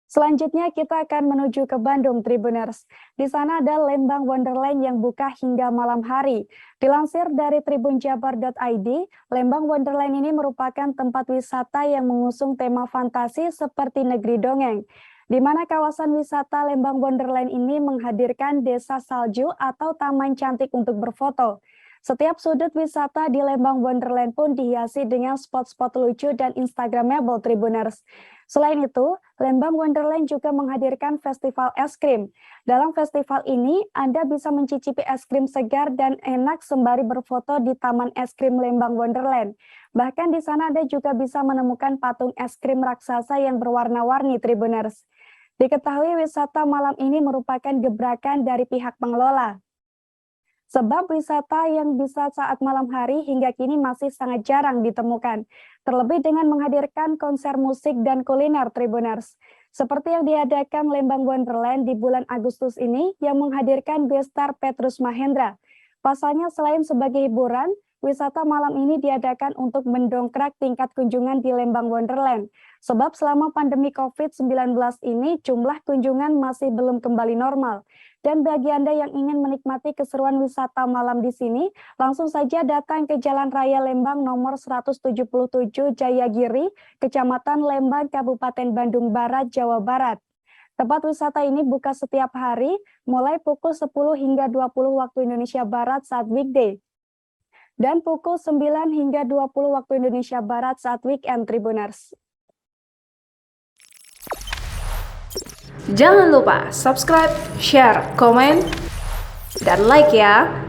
Selanjutnya kita akan menuju ke Bandung, Tribuners. Di sana ada Lembang Wonderland yang buka hingga malam hari. Dilansir dari tribunjabar.id, Lembang Wonderland ini merupakan tempat wisata yang mengusung tema fantasi seperti negeri dongeng, di mana kawasan wisata Lembang Wonderland ini menghadirkan desa salju atau taman cantik untuk berfoto. Setiap sudut wisata di Lembang Wonderland pun dihiasi dengan spot-spot lucu dan Instagramable, Tribuners. Selain itu, Lembang Wonderland juga menghadirkan festival es krim. Dalam festival ini, Anda bisa mencicipi es krim segar dan enak sembari berfoto di Taman Es Krim Lembang Wonderland. Bahkan di sana Anda juga bisa menemukan patung es krim raksasa yang berwarna-warni, Tribuners. Diketahui wisata malam ini merupakan gebrakan dari pihak pengelola. Sebab wisata yang bisa saat malam hari hingga kini masih sangat jarang ditemukan. Terlebih dengan menghadirkan konser musik dan kuliner, Tribuners. Seperti yang diadakan Lembang Wonderland di bulan Agustus ini yang menghadirkan gestar Petrus Mahendra. Pasalnya selain sebagai hiburan, wisata malam ini diadakan untuk mendongkrak tingkat kunjungan di Lembang Wonderland. Sebab selama pandemi COVID-19 ini jumlah kunjungan masih belum kembali normal. Dan bagi Anda yang ingin menikmati keseruan wisata malam di sini, langsung saja datang ke Jalan Raya Lembang nomor 177 Jayagiri, Kecamatan Lembang, Kabupaten Bandung Barat, Jawa Barat. Tempat wisata ini buka setiap hari, mulai pukul 10 hingga 20 waktu Indonesia Barat saat weekday. Dan pukul 9 hingga 20 waktu Indonesia Barat saat weekend, Tribuners. Jangan lupa subscribe, share, komen, dan like ya!